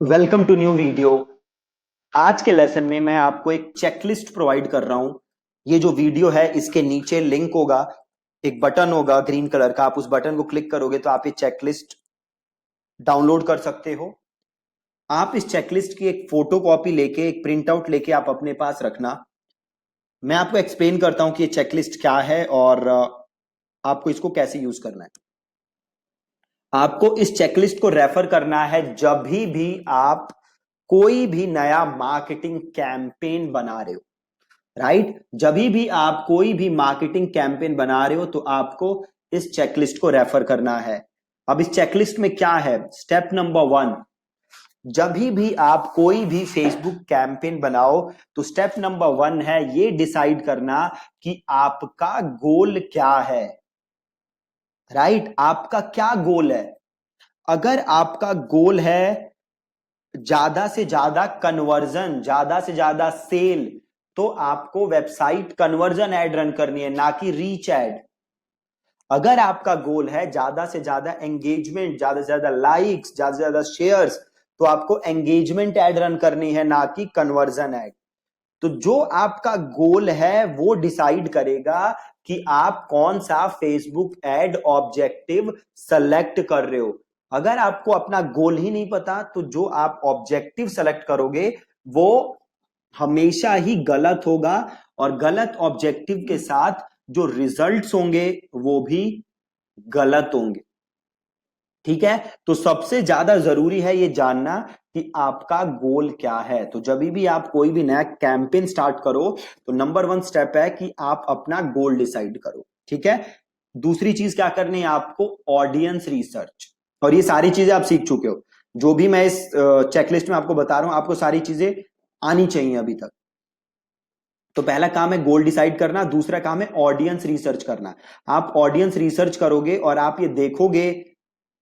Welcome to new video. आज के lesson में मैं आपको एक चेकलिस्ट प्रोवाइड कर रहा हूं। ये जो वीडियो है इसके नीचे लिंक होगा, एक बटन होगा ग्रीन कलर का। आप उस बटन को क्लिक करोगे तो आप ये चेकलिस्ट डाउनलोड कर सकते हो। आप इस चेकलिस्ट की एक फोटो कॉपी लेके, एक प्रिंट आउट लेके आप अपने पास रखना। मैं आपको एक्सप्लेन करता हूं कि ये चेकलिस्ट क्या है और आपको इसको कैसे यूज करना है। आपको इस चेकलिस्ट को रेफर करना है जब भी आप कोई भी नया मार्केटिंग कैंपेन बना रहे हो, राइट। जब भी आप कोई भी मार्केटिंग कैंपेन बना रहे हो तो आपको इस चेकलिस्ट को रेफर करना है। अब इस चेकलिस्ट में क्या है? स्टेप नंबर 1, जब भी आप कोई भी फेसबुक कैंपेन बनाओ तो स्टेप नंबर 1 है ये डिसाइड करना कि आपका गोल क्या है, राइट। आपका क्या गोल है? अगर आपका गोल है ज्यादा से ज्यादा कन्वर्जन, ज्यादा से ज्यादा सेल, तो आपको वेबसाइट कन्वर्जन एड रन करनी है, ना कि रीच एड। अगर आपका गोल है ज्यादा से ज्यादा एंगेजमेंट, ज्यादा से ज्यादा लाइक्स, ज्यादा से ज्यादा शेयर्स, तो आपको एंगेजमेंट एड रन करनी है, ना कि कन्वर्जन एड। तो जो आपका गोल है वो डिसाइड करेगा कि आप कौन सा फेसबुक एड ऑब्जेक्टिव सेलेक्ट कर रहे हो। अगर आपको अपना गोल ही नहीं पता तो जो आप ऑब्जेक्टिव सेलेक्ट करोगे वो हमेशा ही गलत होगा, और गलत ऑब्जेक्टिव के साथ जो रिजल्ट्स होंगे वो भी गलत होंगे। ठीक है, तो सबसे ज्यादा जरूरी है ये जानना कि आपका गोल क्या है। तो जब भी आप कोई भी नया कैंपेन स्टार्ट करो तो नंबर 1 स्टेप है कि आप अपना गोल डिसाइड करो। ठीक है, दूसरी चीज क्या करनी है आपको? Audience research. और ये सारी चीजें आप सीख चुके हो, जो भी मैं इस चेकलिस्ट में आपको बता रहा हूं आपको सारी चीजें आनी चाहिए अभी तक। तो पहला काम है गोल डिसाइड करना, दूसरा काम है ऑडियंस रिसर्च करना। आप ऑडियंस रिसर्च करोगे और आप ये देखोगे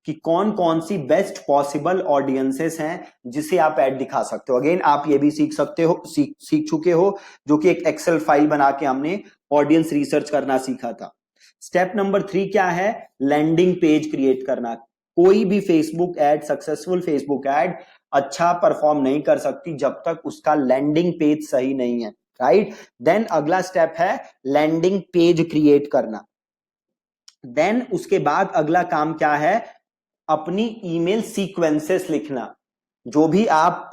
कि कौन कौन सी बेस्ट पॉसिबल ऑडियंसेस हैं जिसे आप ऐड दिखा सकते हो। अगेन आप ये भी सीख सकते हो, सीख चुके हो, जो कि एक एक्सेल फाइल बना के हमने ऑडियंस रिसर्च करना सीखा था। स्टेप नंबर 3 क्या है? लैंडिंग पेज क्रिएट करना। कोई भी Facebook ad, successful Facebook ad अच्छा परफॉर्म नहीं कर सकती जब तक उसका लैंडिंग पेज सही नहीं है, राइट। देन अगला स्टेप है लैंडिंग पेज क्रिएट करना। देन उसके बाद अगला काम क्या है? अपनी ईमेल सीक्वेंसेस लिखना। जो भी आप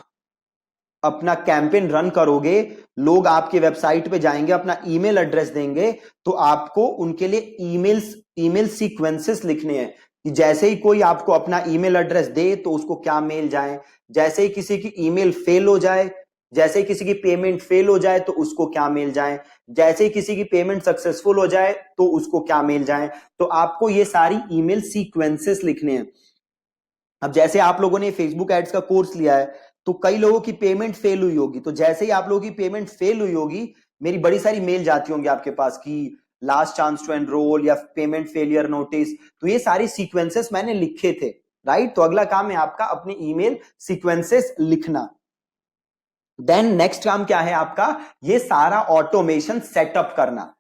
अपना कैंपेन रन करोगे, लोग आपके वेबसाइट पे जाएंगे, अपना ईमेल एड्रेस देंगे, तो आपको उनके लिए ईमेल सीक्वेंसेस लिखने हैं कि जैसे ही कोई आपको अपना ईमेल एड्रेस दे तो उसको क्या मेल जाए, जैसे ही किसी की ईमेल फेल हो जाए, जैसे ही किसी की पेमेंट फेल हो जाए तो उसको क्या मेल जाए, जैसे ही किसी की पेमेंट सक्सेसफुल हो जाए तो उसको क्या मेल जाए। तो आपको ये सारी ईमेल सीक्वेंसेस लिखने हैं। अब जैसे आप लोगों ने फेसबुक एड्स का कोर्स लिया है तो कई लोगों की पेमेंट फेल हुई होगी, तो जैसे ही आप लोगों की पेमेंट फेल हुई होगी मेरी बड़ी सारी मेल जाती होंगी आपके पास कि लास्ट चांस टू एनरोल या पेमेंट फेलियर नोटिस। तो ये सारी सीक्वेंसेस मैंने लिखे थे, राइट। तो अगला काम है आपका अपने ईमेल सीक्वेंसेस लिखना। देन नेक्स्ट काम क्या है आपका? ये सारा ऑटोमेशन सेटअप करना।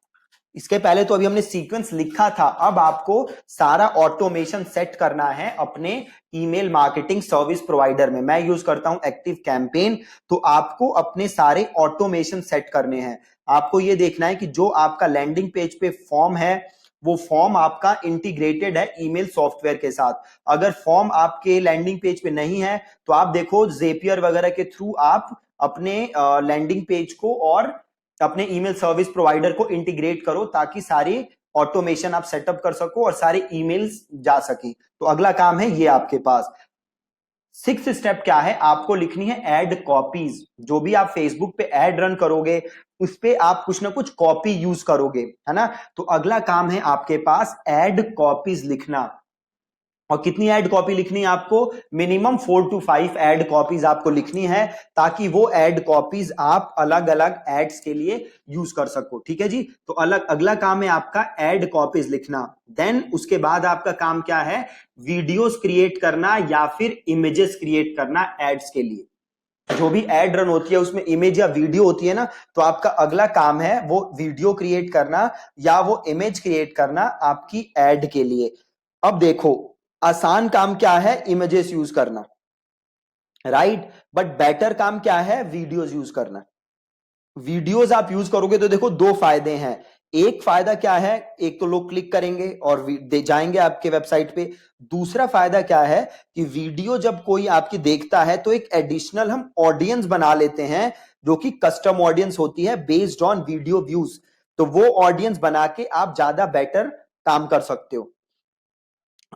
इसके पहले तो अभी हमने सीक्वेंस लिखा था, अब आपको सारा ऑटोमेशन सेट करना है अपने ईमेल मार्केटिंग सर्विस प्रोवाइडर में। मैं यूज करता हूं एक्टिव कैंपेन, तो आपको अपने सारे ऑटोमेशन सेट करने हैं। आपको यह देखना है कि जो आपका लैंडिंग पेज पे फॉर्म है वो फॉर्म आपका इंटीग्रेटेड है ईमेल सॉफ्टवेयर के साथ। अगर फॉर्म आपके लैंडिंग पेज पे नहीं है तो आप देखो जेपियर वगैरह के थ्रू आप अपने लैंडिंग पेज को और अपने ईमेल सर्विस प्रोवाइडर को इंटीग्रेट करो ताकि सारी ऑटोमेशन आप सेटअप कर सको और सारे ईमेल्स जा सके। तो अगला काम है ये आपके पास। 6th स्टेप क्या है? आपको लिखनी है एड कॉपीज। जो भी आप फेसबुक पे एड रन करोगे उस पे आप कुछ ना कुछ कॉपी यूज करोगे, है ना। तो अगला काम है आपके पास एड कॉपीज लिखना। और कितनी एड कॉपी लिखनी है आपको? मिनिमम 4 to 5 एड कॉपीज आपको लिखनी है, ताकि वो एड कॉपीज आप अलग अलग एड्स के लिए यूज कर सको। ठीक है जी, तो अगला काम है आपका एड कॉपीज लिखना। देन उसके बाद आपका काम क्या है? वीडियोस क्रिएट करना या फिर इमेजेस क्रिएट करना एड्स के लिए। जो भी एड रन होती है उसमें इमेज या वीडियो होती है ना, तो आपका अगला काम है वो वीडियो क्रिएट करना या वो इमेज क्रिएट करना आपकी एड के लिए। अब देखो, आसान काम क्या है? इमेजेस यूज करना। राइट। बट बेटर काम क्या है, वीडियोस यूज करना। वीडियोस आप यूज करोगे तो देखो दो फायदे हैं। एक फायदा क्या है, एक तो लोग क्लिक करेंगे और जाएंगे आपके वेबसाइट पे। दूसरा फायदा क्या है कि वीडियो जब कोई आपकी देखता है तो एक एडिशनल हम ऑडियंस बना लेते हैं, जो कि कस्टम ऑडियंस होती है बेस्ड ऑन वीडियो व्यूज। तो वो ऑडियंस बना के आप ज्यादा बेटर काम कर सकते हो।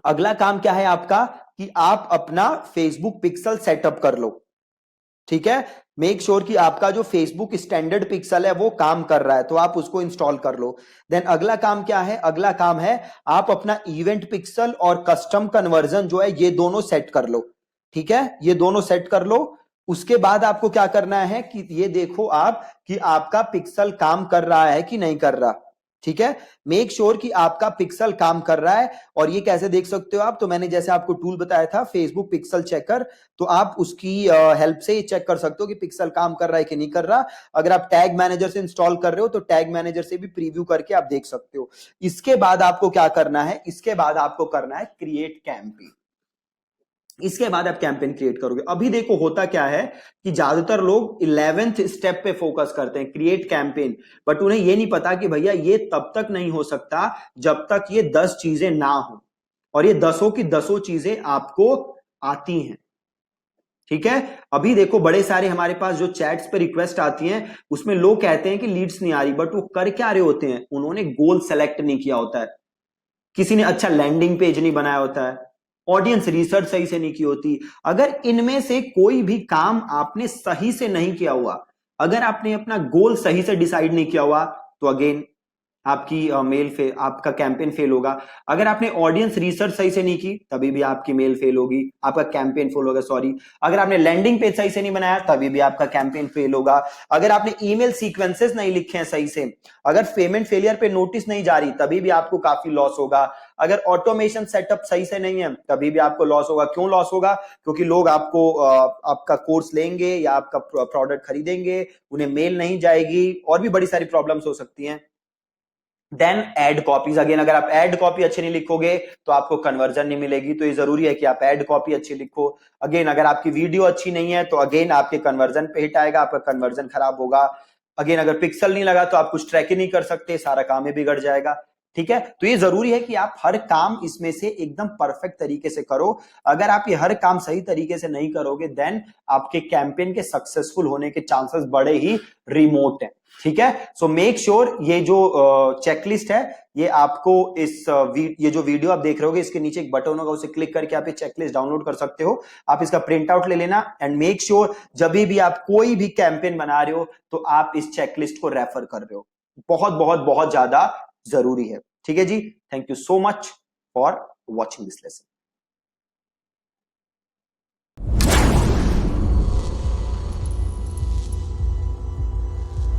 अगला काम क्या है आपका कि आप अपना फेसबुक पिक्सल सेटअप कर लो। ठीक है, मेक श्योर कि आपका जो फेसबुक स्टैंडर्ड पिक्सल है वो काम कर रहा है, तो आप उसको इंस्टॉल कर लो। देन अगला काम क्या है, अगला काम है आप अपना इवेंट पिक्सल और कस्टम कन्वर्जन जो है ये दोनों सेट कर लो। ठीक है, ये दोनों सेट कर लो। उसके बाद आपको क्या करना है कि ये देखो आप कि आपका पिक्सल काम कर रहा है कि नहीं कर रहा। ठीक है, मेक श्योर कि आपका पिक्सल काम कर रहा है। और ये कैसे देख सकते हो आप, तो मैंने जैसे आपको टूल बताया था फेसबुक पिक्सल चेकर, तो आप उसकी हेल्प से चेक कर सकते हो कि पिक्सल काम कर रहा है कि नहीं कर रहा। अगर आप टैग मैनेजर से इंस्टॉल कर रहे हो तो टैग मैनेजर से भी प्रीव्यू करके आप देख सकते हो। इसके बाद आपको क्या करना है, इसके बाद आपको करना है क्रिएट कैंपेन। इसके बाद आप कैंपेन क्रिएट करोगे। अभी देखो होता क्या है कि ज्यादातर लोग 11th स्टेप पे फोकस करते हैं, क्रिएट कैंपेन, बट उन्हें ये नहीं पता कि भैया ये तब तक नहीं हो सकता जब तक ये 10 चीजें ना हो, और ये 10 की 10 चीजें आपको आती हैं। ठीक है, अभी देखो बड़े सारे हमारे पास जो चैट्स पे रिक्वेस्ट आती हैं उसमें लोग कहते हैं कि लीड्स नहीं आ रही, बट वो कर क्या रहे होते हैं, उन्होंने गोल सेलेक्ट नहीं किया होता है, किसी ने अच्छा लैंडिंग पेज नहीं बनाया होता है, ऑडियंस रिसर्च सही से नहीं की होती। अगर इनमें से कोई भी काम आपने सही से नहीं किया हुआ, अगर आपने अपना गोल सही से डिसाइड नहीं किया हुआ, तो अगेन आपकी आपका कैंपेन फेल होगा। अगर आपने ऑडियंस रिसर्च सही से नहीं की तभी भी आपकी मेल फेल होगी, आपका कैंपेन फेल होगा, सॉरी। अगर आपने लैंडिंग पेज सही से नहीं बनाया तभी भी आपका कैंपेन फेल होगा। अगर आपने ईमेल सीक्वेंसेस नहीं लिखे हैं सही से, अगर पेमेंट फेलियर पे नोटिस नहीं जा रही तभी भी आपको काफी लॉस होगा। अगर ऑटोमेशन सेटअप सही से नहीं है तभी भी आपको लॉस होगा। क्यों लॉस होगा, क्योंकि लोग आपको आपका कोर्स लेंगे या आपका प्रोडक्ट खरीदेंगे, उन्हें मेल नहीं जाएगी, और भी बड़ी सारी प्रॉब्लम्स हो सकती हैं। देन एड कॉपीज, अगेन अगर आप एड कॉपी अच्छी नहीं लिखोगे तो आपको कन्वर्जन नहीं मिलेगी, तो ये जरूरी है कि आप एड कॉपी अच्छी लिखो। अगेन अगर आपकी वीडियो अच्छी नहीं है तो अगेन आपके कन्वर्जन पे हिट आएगा, आपका कन्वर्जन खराब होगा। अगेन अगर पिक्सल नहीं लगा तो आप कुछ ट्रैक ही नहीं कर सकते, सारा काम ही बिगड़ जाएगा। ठीक है, तो ये जरूरी है कि आप हर काम इसमें से एकदम परफेक्ट तरीके से करो। अगर आप ये हर काम सही तरीके से नहीं करोगे देन आपके कैंपेन के सक्सेसफुल होने के चांसेस बड़े ही रिमोट है। ठीक है, सो मेक श्योर ये जो चेकलिस्ट है ये आपको ये जो वीडियो आप देख रहे होगे इसके नीचे एक बटन होगा, उसे क्लिक करके आप ये चेकलिस्ट डाउनलोड कर सकते हो। आप इसका प्रिंट आउट ले लेना एंड मेक श्योर जब भी आप कोई भी कैंपेन बना रहे हो तो आप इस चेकलिस्ट को रेफर कर रहे हो, बहुत बहुत बहुत ज्यादा जरूरी है। ठीक है जी, thank you so much for watching this lesson.